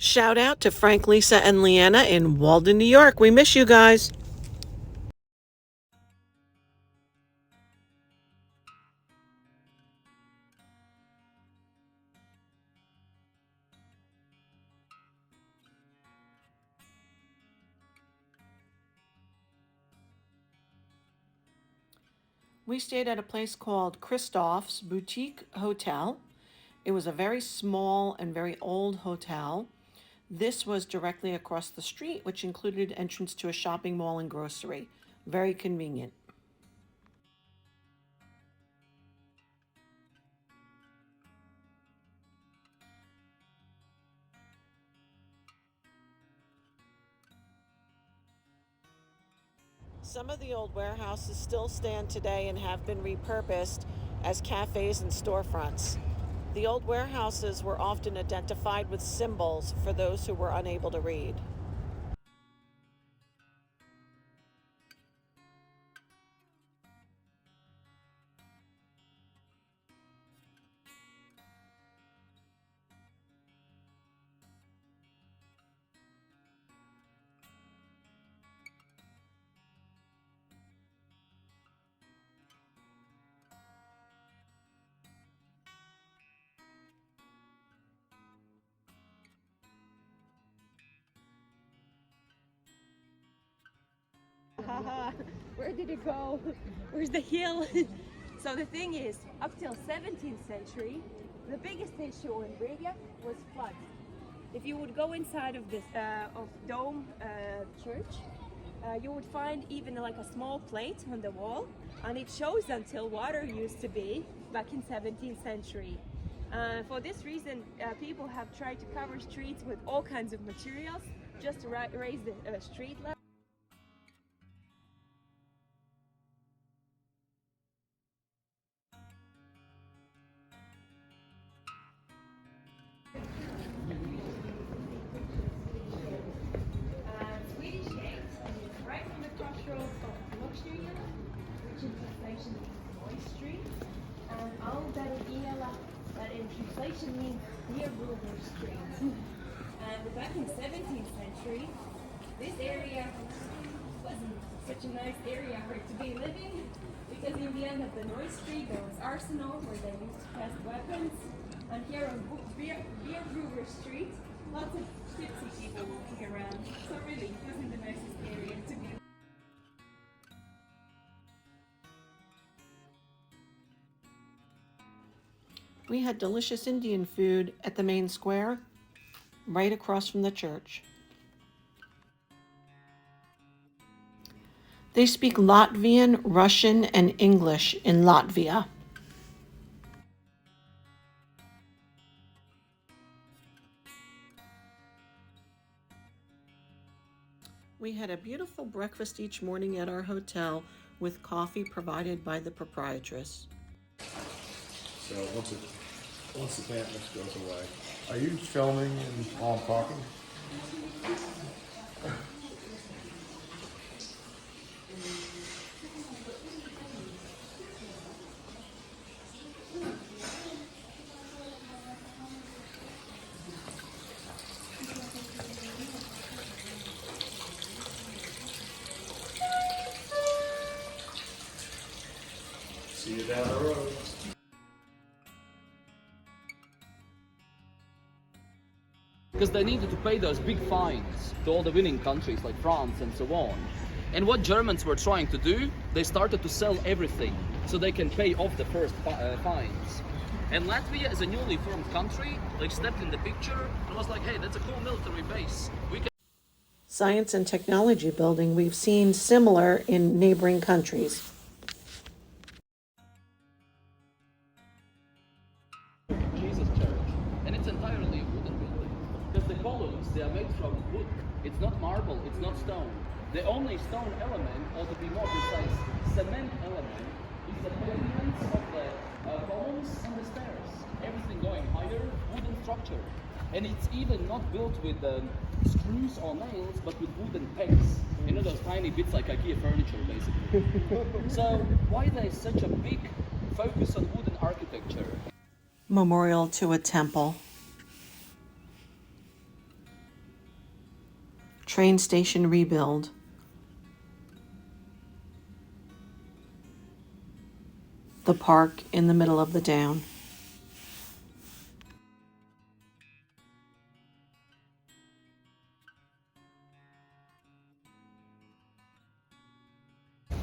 Shout out to Frank, Lisa, and Leanna in Walden, New York. We miss you guys. We stayed at a place called Christoph's Boutique Hotel. It was a very small and very old hotel. This was directly across the street, which included entrance to a shopping mall and grocery. Very convenient. Some of the old warehouses still stand today and have been repurposed as cafes and storefronts. The old warehouses were often identified with symbols for those who were unable to read. Haha, where did it go? Where's the hill? So the thing is, up till 17th century, the biggest issue in Riga was floods. If you would go inside of this Dome church, you would find even like a small plate on the wall, and it shows until water used to be back in 17th century. For this reason, people have tried to cover streets with all kinds of materials just to raise the street level. Swedish gate, right from the crossroads of Luxuria, which in translation means Noise Street, and Albergiela, that in translation means Dear Ruler Street. And back in 17th century, this area wasn't such a nice area for it to be living, because in the end of the Noise Street there was arsenal where they used to test weapons, and here on Dear Ruler Street, lots of gypsy people walking around. So really, it wasn't the nicest area to be. We had delicious Indian food at the main square, right across from the church. They speak Latvian, Russian, and English in Latvia. We had a beautiful breakfast each morning at our hotel with coffee provided by the proprietress. So once the dampness goes away. Are you filming while I'm talking? See you down the road. Because they needed to pay those big fines to all the winning countries like France and so on. And what Germans were trying to do, they started to sell everything so they can pay off the first fines. And Latvia, as a newly formed country, like stepped in the picture and was like, hey, that's a cool military base. We can Science and technology building we've seen similar in neighboring countries. Jesus Church, and it's entirely a wooden building. Because the columns, they are made from wood. It's not marble, it's not stone. The only stone element, or to be more precise, cement element, is the pavements of the columns and the stairs. Everything going higher, wooden structure. And it's even not built with screws or nails, but with wooden pegs. You know those tiny bits like IKEA furniture, basically. So why there is such a big focus on wooden architecture? Memorial to a temple. train station rebuild. The park in the middle of the town.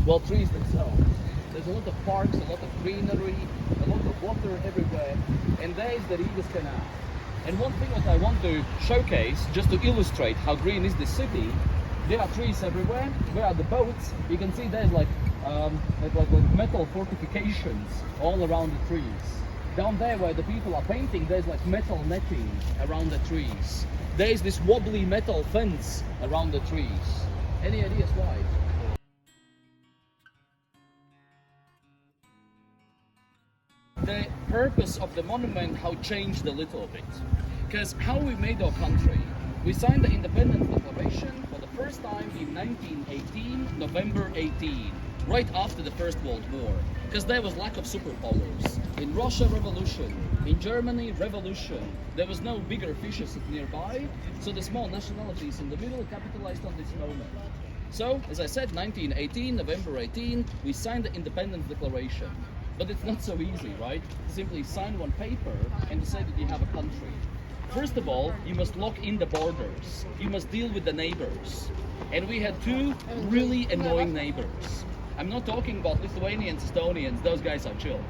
Well, trees themselves. There's a lot of parks, a lot of greenery, a lot of water everywhere, and there is the Riga's canal. And one thing that I want to showcase, just to illustrate how green is this city, there are trees everywhere. Where are the boats? You can see there's like metal fortifications all around the trees. Down there where the people are painting, there's like metal netting around the trees. There is this wobbly metal fence around the trees. Any ideas why? The purpose of the monument how changed a little bit. Because how we made our country, we signed the Independence Declaration for the first time in 1918, November 18, right after the First World War. Because there was lack of superpowers. In Russia, revolution. In Germany, revolution. There was no bigger fishes nearby, so the small nationalities in the middle capitalized on this moment. So, as I said, 1918, November 18, we signed the Independence Declaration. But it's not so easy, right? Simply sign one paper and to say that you have a country. First of all, you must lock in the borders. You must deal with the neighbors. And we had two really annoying neighbors. I'm not talking about Lithuanians, Estonians, those guys are chill.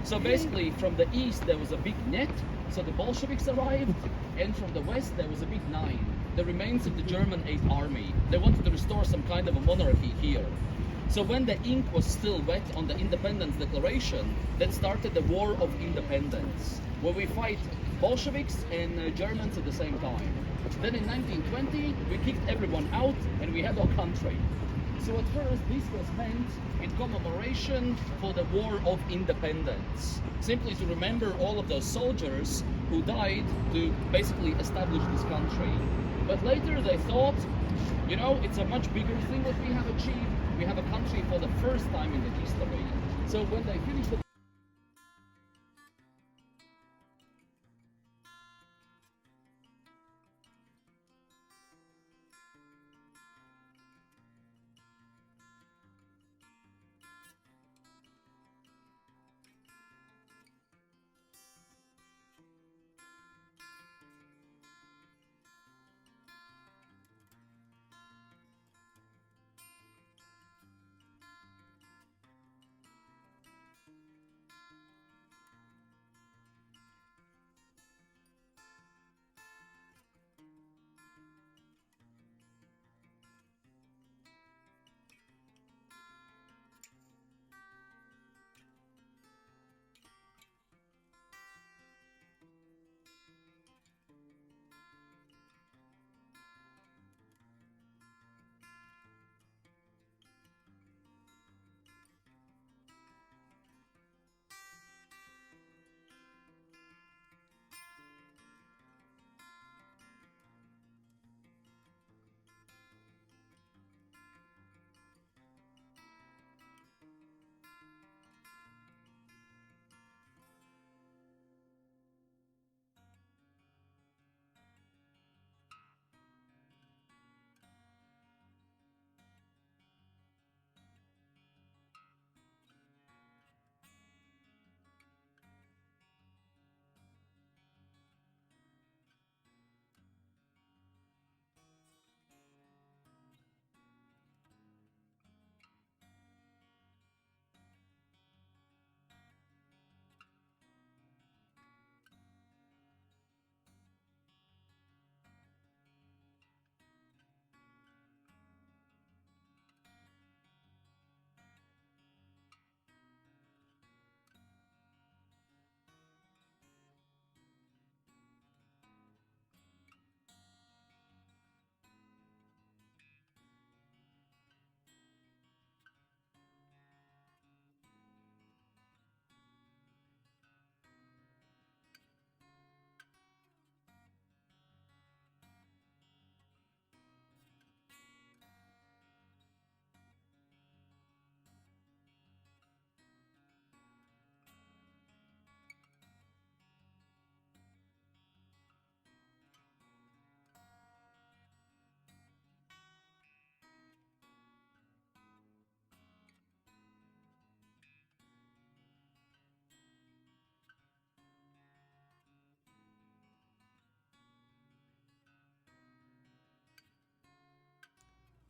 So basically, from the east there was a big net, so the Bolsheviks arrived, and from the west there was a big nine, the remains of the German 8th Army. They wanted to restore some kind of a monarchy here. So when the ink was still wet on the Independence Declaration, that started the War of Independence, where we fight Bolsheviks and Germans at the same time. Then in 1920, we kicked everyone out and we had our country. So at first, this was meant in commemoration for the War of Independence, simply to remember all of those soldiers who died to basically establish this country. But later they thought, you know, it's a much bigger thing that we have achieved. We have a country for the first time in the history. So when they finished the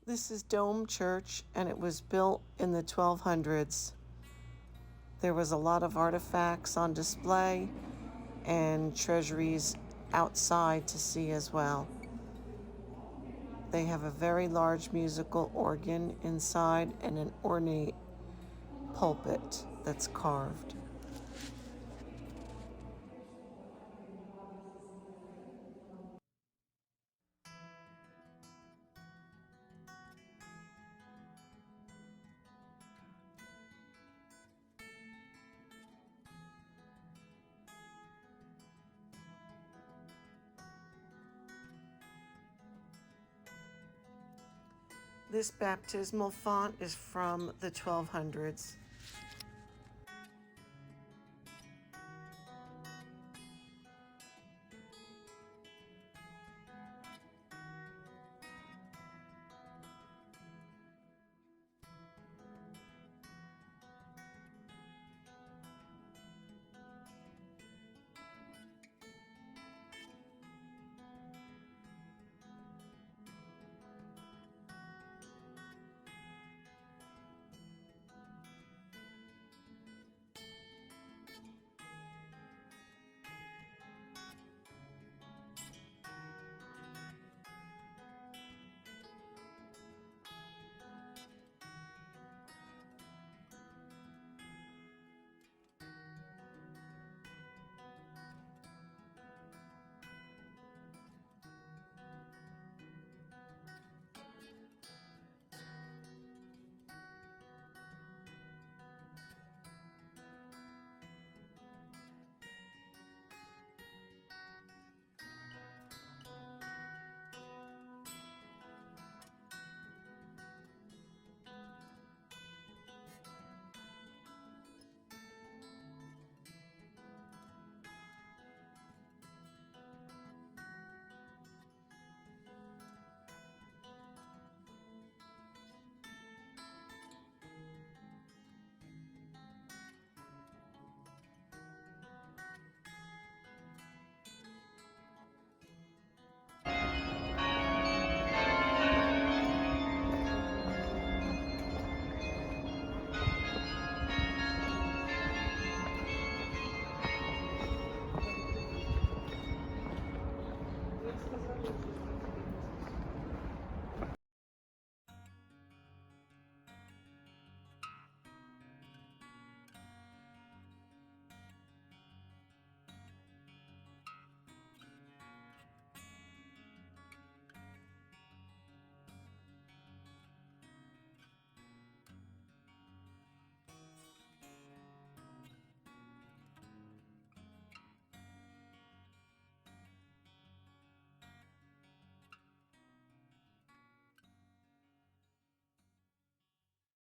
This is Dome Church, and it was built in the 1200s. There was a lot of artifacts on display and treasuries outside to see as well. They have a very large musical organ inside and an ornate pulpit that's carved. This baptismal font is from the 1200s.